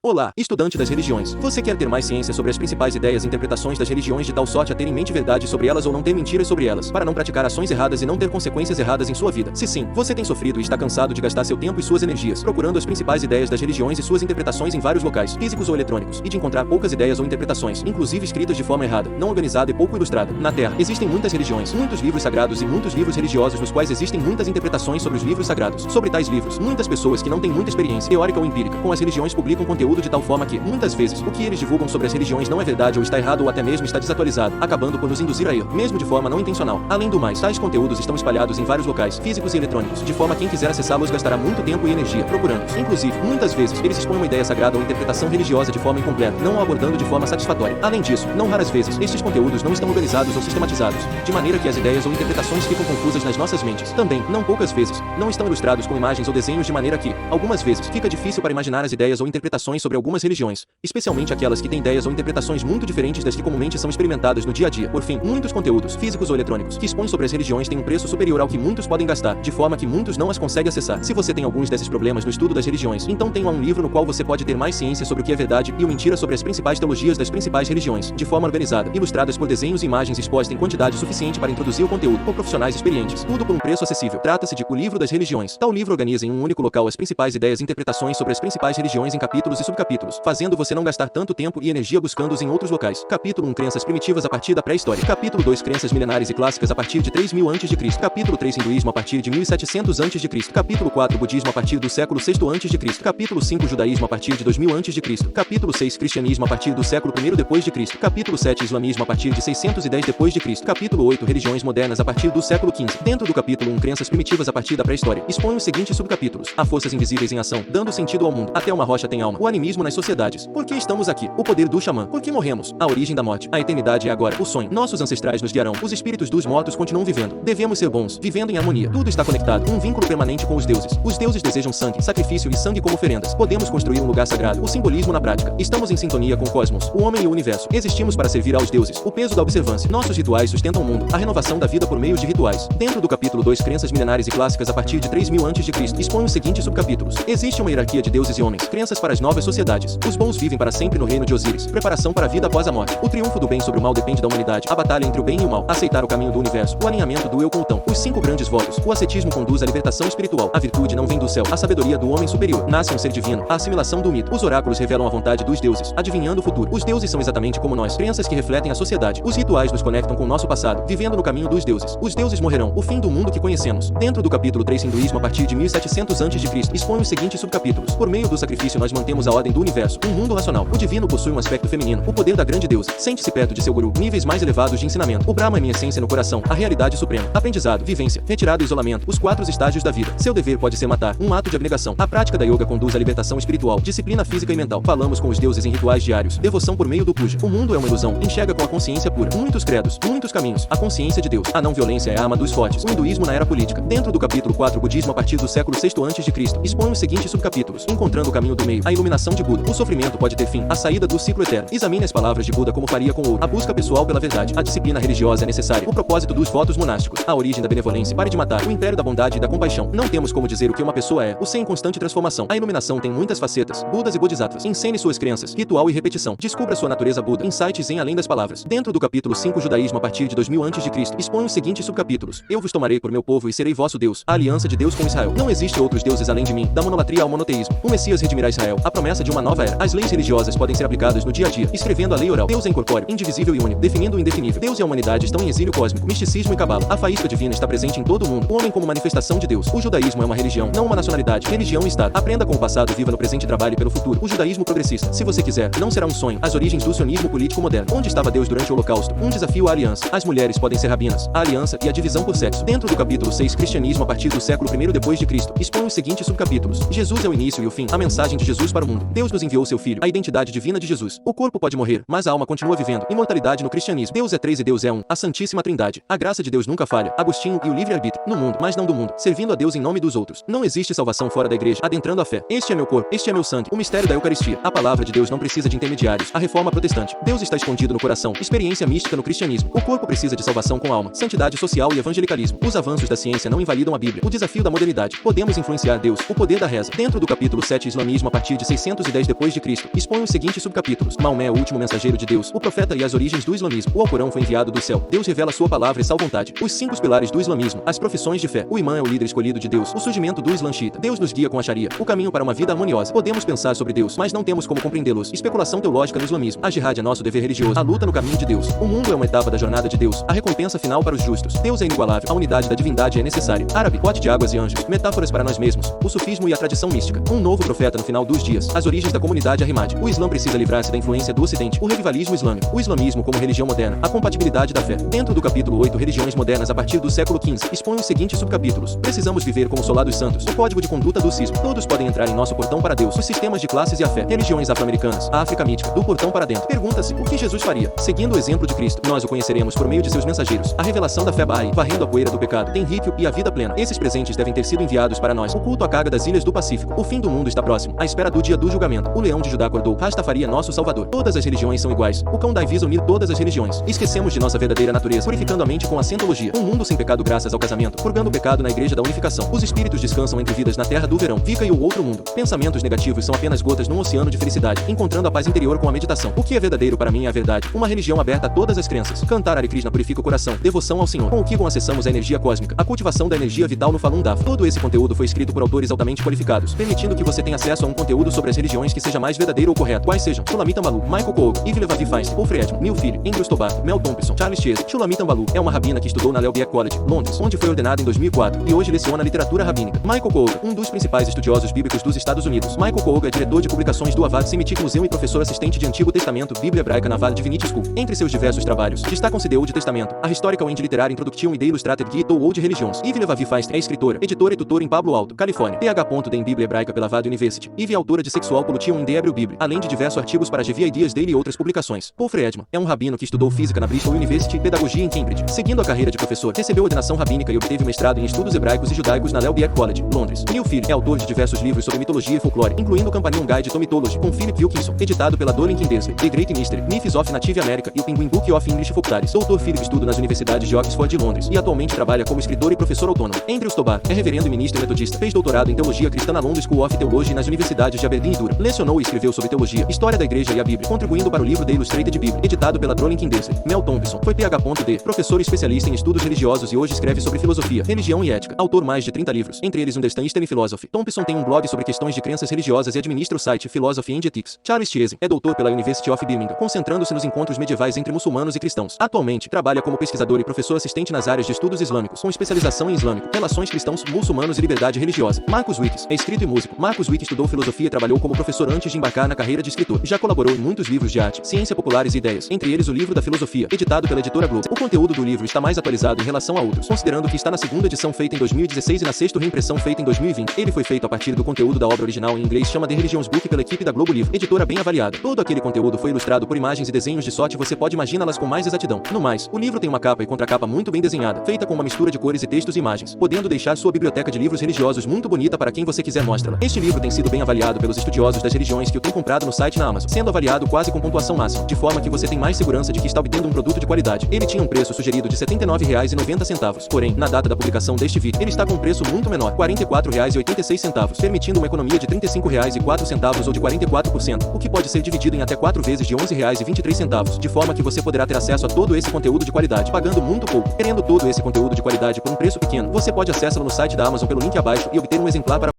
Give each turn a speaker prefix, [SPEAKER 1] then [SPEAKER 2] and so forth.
[SPEAKER 1] Olá, estudante das religiões. Você quer ter mais ciência sobre as principais ideias e interpretações das religiões de tal sorte a ter em mente verdade sobre elas ou não ter mentiras sobre elas, para não praticar ações erradas e não ter consequências erradas em sua vida? Se sim, você tem sofrido e está cansado de gastar seu tempo e suas energias procurando as principais ideias das religiões e suas interpretações em vários locais, físicos ou eletrônicos, e de encontrar poucas ideias ou interpretações, inclusive escritas de forma errada, não organizada e pouco ilustrada. Na Terra, existem muitas religiões, muitos livros sagrados e muitos livros religiosos nos quais existem muitas interpretações sobre os livros sagrados. Sobre tais livros, muitas pessoas que não têm muita experiência, teórica ou empírica, com as religiões publicam conteúdo de tal forma que, muitas vezes, o que eles divulgam sobre as religiões não é verdade ou está errado ou até mesmo está desatualizado, acabando por nos induzir a erro, mesmo de forma não intencional. Além do mais, tais conteúdos estão espalhados em vários locais, físicos e eletrônicos, de forma que quem quiser acessá-los gastará muito tempo e energia procurando-os. Inclusive, muitas vezes, eles expõem uma ideia sagrada ou interpretação religiosa de forma incompleta, não a abordando de forma satisfatória. Além disso, não raras vezes, estes conteúdos não estão organizados ou sistematizados, de maneira que as ideias ou interpretações ficam confusas nas nossas mentes. Também, não poucas vezes, não estão ilustrados com imagens ou desenhos de maneira que, algumas vezes, fica difícil para imaginar as ideias ou interpretações sobre algumas religiões, especialmente aquelas que têm ideias ou interpretações muito diferentes das que comumente são experimentadas no dia a dia. Por fim, muitos conteúdos, físicos ou eletrônicos, que expõem sobre as religiões têm um preço superior ao que muitos podem gastar, de forma que muitos não as conseguem acessar. Se você tem alguns desses problemas no estudo das religiões, então tenha um livro no qual você pode ter mais ciência sobre o que é verdade e o mentira sobre as principais teologias das principais religiões, de forma organizada, ilustradas por desenhos e imagens expostas em quantidade suficiente para introduzir o conteúdo, por profissionais experientes, tudo por um preço acessível. Trata-se de O Livro das Religiões. Tal livro organiza em um único local as principais ideias e interpretações sobre as principais religiões em capítulos e subcapítulos, fazendo você não gastar tanto tempo e energia buscando-os em outros locais. Capítulo 1 Crenças primitivas a partir da pré-história. Capítulo 2 Crenças milenares e clássicas a partir de 3000 a.C. Capítulo 3 Hinduísmo a partir de 1700 a.C. Capítulo 4 Budismo a partir do século VI a.C. Capítulo 5 Judaísmo a partir de 2000 a.C. Capítulo 6 Cristianismo a partir do século I depois de Cristo. Capítulo 7 Islamismo a partir de 610 depois de Cristo. Capítulo 8 Religiões modernas a partir do século XV. Dentro do capítulo 1 Crenças primitivas a partir da pré-história, expõe os seguintes subcapítulos: Há forças invisíveis em ação, dando sentido ao mundo. Até uma rocha tem alma. O animismo nas sociedades. Por que estamos aqui? O poder do xamã. Por que morremos? A origem da morte. A eternidade é agora. O sonho. Nossos ancestrais nos guiarão. Os espíritos dos mortos continuam vivendo. Devemos ser bons, vivendo em harmonia. Tudo está conectado. Um vínculo permanente com os deuses. Os deuses desejam sangue, sacrifício e sangue como oferendas. Podemos construir um lugar sagrado. O simbolismo na prática. Estamos em sintonia com o cosmos, o homem e o universo. Existimos para servir aos deuses. O peso da observância. Nossos rituais sustentam o mundo. A renovação da vida por meio de rituais. Dentro do capítulo 2 Crenças milenares e clássicas a partir de 3000 a.C. expõe os seguintes subcapítulos: Existe uma hierarquia de deuses e homens. Crenças para as novas sociedades. Os bons vivem para sempre no reino de Osíris. Preparação para a vida após a morte. O triunfo do bem sobre o mal depende da humanidade. A batalha entre o bem e o mal. Aceitar o caminho do universo. O alinhamento do eu com o tão. Os 5 grandes votos. O ascetismo conduz à libertação espiritual. A virtude não vem do céu. A sabedoria do homem superior. Nasce um ser divino. A assimilação do mito. Os oráculos revelam a vontade dos deuses, adivinhando o futuro. Os deuses são exatamente como nós. Crenças que refletem a sociedade. Os rituais nos conectam com o nosso passado, vivendo no caminho dos deuses. Os deuses morrerão. O fim do mundo que conhecemos. Dentro do capítulo 3 Hinduísmo a partir de 1700 a.C. expõe os seguintes subcapítulos: Por meio do sacrifício nós mantemos a ordem do universo. Um mundo racional. O divino possui um aspecto feminino. O poder da grande deusa. Sente-se perto de seu guru. Níveis mais elevados de ensinamento. O Brahma é minha essência no coração. A realidade suprema. Aprendizado. Vivência. Retirada e isolamento. Os 4 estágios da vida. Seu dever pode ser matar. Um ato de abnegação. A prática da yoga conduz à libertação espiritual. Disciplina física e mental. Falamos com os deuses em rituais diários. Devoção por meio do puja. O mundo é uma ilusão. Enxerga com a consciência pura. Muitos credos. Muitos caminhos. A consciência de Deus. A não violência é a arma dos fortes. O hinduísmo na era política. Dentro do capítulo 4 Budismo a partir do século VI a.C. expõe os seguintes subcapítulos: Encontrando o caminho do meio. A iluminação de Buda. O sofrimento pode ter fim. A saída do ciclo eterno. Examine as palavras de Buda como faria com ouro. A busca pessoal pela verdade. A disciplina religiosa é necessária. O propósito dos votos monásticos. A origem da benevolência. Pare de matar. O império da bondade e da compaixão. Não temos como dizer o que uma pessoa é. O ser em constante transformação. A iluminação tem muitas facetas. Budas e bodhisattvas. Ensene suas crenças. Ritual e repetição. Descubra sua natureza Buda. Insights em além das palavras. Dentro do capítulo 5 Judaísmo a partir de 2000 a.C. expõe os seguintes subcapítulos: Eu vos tomarei por meu povo e serei vosso Deus. A aliança de Deus com Israel. Não existe outros deuses além de mim. Da monolatria ao monoteísmo. O Messias redimirá Israel. A promessa de uma nova era. As leis religiosas podem ser aplicadas no dia a dia. Escrevendo a lei oral. Deus é incorpóreo, indivisível e único. Definindo o indefinível. Deus e a humanidade estão em exílio cósmico. Misticismo e cabala. A faísca divina está presente em todo o mundo. O homem como manifestação de Deus. O judaísmo é uma religião, não uma nacionalidade. Religião e Estado. Aprenda com o passado, viva no presente e trabalhe pelo futuro. O judaísmo progressista. Se você quiser, não será um sonho. As origens do sionismo político moderno. Onde estava Deus durante o Holocausto? Um desafio à aliança. As mulheres podem ser rabinas. A aliança e a divisão por sexo. Dentro do capítulo 6 Cristianismo a partir do século I depois de Cristo expõe os seguintes subcapítulos: Jesus é o início e o fim. A mensagem de Jesus para o mundo. Deus nos enviou seu Filho. A identidade divina de Jesus. O corpo pode morrer, mas a alma continua vivendo. Imortalidade no cristianismo. Deus é 3 e Deus é 1. A Santíssima Trindade. A graça de Deus nunca falha. Agostinho e o livre-arbítrio. No mundo, mas não do mundo. Servindo a Deus em nome dos outros. Não existe salvação fora da igreja. Adentrando a fé. Este é meu corpo. Este é meu sangue. O mistério da Eucaristia. A palavra de Deus não precisa de intermediários. A reforma protestante. Deus está escondido no coração. Experiência mística no cristianismo. O corpo precisa de salvação com alma. Santidade social e evangelicalismo. Os avanços da ciência não invalidam a Bíblia. O desafio da modernidade. Podemos influenciar Deus. O poder da reza. Dentro do capítulo 7 Islamismo a partir de 600 310 depois de Cristo, expõe os seguintes subcapítulos: Maomé, o último mensageiro de Deus, o profeta e as origens do islamismo. O Alcorão foi enviado do céu. Deus revela sua palavra e sua vontade. Os 5 pilares do islamismo, as profissões de fé. O imã é o líder escolhido de Deus. O surgimento do Islã xiita. Deus nos guia com a Sharia, o caminho para uma vida harmoniosa. Podemos pensar sobre Deus, mas não temos como compreendê-los. Especulação teológica no islamismo. A jihad é nosso dever religioso. A luta no caminho de Deus. O mundo é uma etapa da jornada de Deus. A recompensa final para os justos. Deus é inigualável. A unidade da divindade é necessária. Árabe, pote de águas e anjos. Metáforas para nós mesmos. O sufismo e a tradição mística. Um novo profeta no final dos dias. As origens da comunidade Ahmad. O Islã precisa livrar-se da influência do Ocidente. O revivalismo islâmico. O islamismo como religião moderna. A compatibilidade da fé. Dentro do capítulo 8, religiões modernas a partir do século XV, expõe os seguintes subcapítulos. Precisamos viver como solados santos. O código de conduta do cisma. Todos podem entrar em nosso portão para Deus. Os sistemas de classes e a fé. Religiões afro-americanas. A África mítica. Do portão para dentro. Pergunta-se, o que Jesus faria? Seguindo o exemplo de Cristo, nós o conheceremos por meio de seus mensageiros. A revelação da fé Bahá'í, varrendo a poeira do pecado. Tem Ríquio e a vida plena. Esses presentes devem ter sido enviados para nós. O culto à carga das ilhas do Pacífico. O fim do mundo está próximo. A espera do dia do julgamento. O leão de Judá acordou. Rastafari é nosso salvador. Todas as religiões são iguais. O cão Daivisa unir todas as religiões. Esquecemos de nossa verdadeira natureza, purificando a mente com a scientologia. Um mundo sem pecado graças ao casamento, purgando o pecado na igreja da unificação. Os espíritos descansam entre vidas na terra do verão. Vika e o outro mundo. Pensamentos negativos são apenas gotas num oceano de felicidade, encontrando a paz interior com a meditação. O que é verdadeiro para mim é a verdade. Uma religião aberta a todas as crenças. Cantar Hare Krishna purifica o coração. Devoção ao Senhor. Com o Qigong acessamos a energia cósmica. A cultivação da energia vital no Falun Dafa. Todo esse conteúdo foi escrito por autores altamente qualificados, permitindo que você tenha acesso a um conteúdo sobre as religiões que seja mais verdadeiro ou correto. Quais sejam Shulamit Ambalu, Michael Koog, Ivy Levavi Feinstein, Paul Friedman, Neil Philip, Andrew Tobar, Mel Thompson, Charles Chase. Shulamit Ambalu é uma rabina que estudou na Lelbeck College, Londres, onde foi ordenada em 2004 e hoje leciona literatura rabínica. Michael Koog, um dos principais estudiosos bíblicos dos Estados Unidos. Michael Koog é diretor de publicações do Avad Semitic Museum e professor assistente de Antigo Testamento, Bíblia Hebraica na Valley Divinity School. Entre seus diversos trabalhos, destacam-se The Old Testamento, a Historical and Literary Introduction e The Illustrated Guide to Old Religions. Ivy Levavi Feinstein é escritora, editora e tutora em Pablo Alto, Califórnia. Ph.D. em Bíblia Hebraica pela Avad University. Ivy é autora de Sexual Pollution in the Hebrew Bible, além de diversos artigos para GV Ideas Daily e outras publicações. Paul Friedman é um rabino que estudou física na Bristol University e pedagogia em Cambridge. Seguindo a carreira de professor, recebeu ordenação rabínica e obteve mestrado em estudos hebraicos e judaicos na Lelbeck College, Londres. Neil Philip é autor de diversos livros sobre mitologia e folclore, incluindo o Companion Guide to Mythology, com Philip Wilkinson, editado pela Dorling Kindersley, The Great Mystery, Myths of Native America e o Penguin Book of English Folktales. Dr. Philip estuda nas universidades de Oxford e Londres e atualmente trabalha como escritor e professor autônomo. Andrew Tobar é reverendo e ministro metodista, fez doutorado em teologia cristã na London School of Theology nas universidades de Aberdeen e Durham. Lecionou e escreveu sobre teologia, história da igreja e a Bíblia, contribuindo para o livro The Illustrated Bible, editado pela Dorling Kindersley. Mel Thompson foi Ph.D., professor especialista em estudos religiosos e hoje escreve sobre filosofia, religião e ética. Autor mais de 30 livros, entre eles Understand Eastern Philosophy. Thompson tem um blog sobre questões de crenças religiosas e administra o site Philosophy and Ethics. Charles Chase é doutor pela University of Birmingham, concentrando-se nos encontros medievais entre muçulmanos e cristãos. Atualmente, trabalha como pesquisador e professor assistente nas áreas de estudos islâmicos, com especialização em islâmico, relações cristãos, muçulmanos e liberdade religiosa. Marcus Wickes é escrito e músico. Marcus Wickes estudou filosofia e trabalhou como professor antes de embarcar na carreira de escritor. Já colaborou em muitos livros de arte, ciência populares e ideias, entre eles o livro da filosofia, editado pela editora Globo. O conteúdo do livro está mais atualizado em relação a outros, considerando que está na segunda edição feita em 2016 e na sexta reimpressão feita em 2020. Ele foi feito a partir do conteúdo da obra original em inglês chama The Religions Book pela equipe da Globo Livro, editora bem avaliada. Todo aquele conteúdo foi ilustrado por imagens e desenhos de sorte, você pode imaginá-las com mais exatidão. No mais, o livro tem uma capa e contracapa muito bem desenhada, feita com uma mistura de cores e textos e imagens, podendo deixar sua biblioteca de livros religiosos muito bonita para quem você quiser mostra-la. Este livro tem sido bem avaliado pelos estudiosos das religiões que o têm comprado no site na Amazon, sendo avaliado quase com pontuação máxima, de forma que você tem mais segurança de que está obtendo um produto de qualidade. Ele tinha um preço sugerido de R$ 79,90, porém, na data da publicação deste vídeo, ele está com um preço muito menor, R$ 44,86, permitindo uma economia de R$ 35,04 ou de 44%, o que pode ser dividido em até 4 vezes de R$ 11,23, de forma que você poderá ter acesso a todo esse conteúdo de qualidade, pagando muito pouco. Querendo todo esse conteúdo de qualidade por um preço pequeno, você pode acessá-lo no site da Amazon pelo link abaixo e obter um exemplar para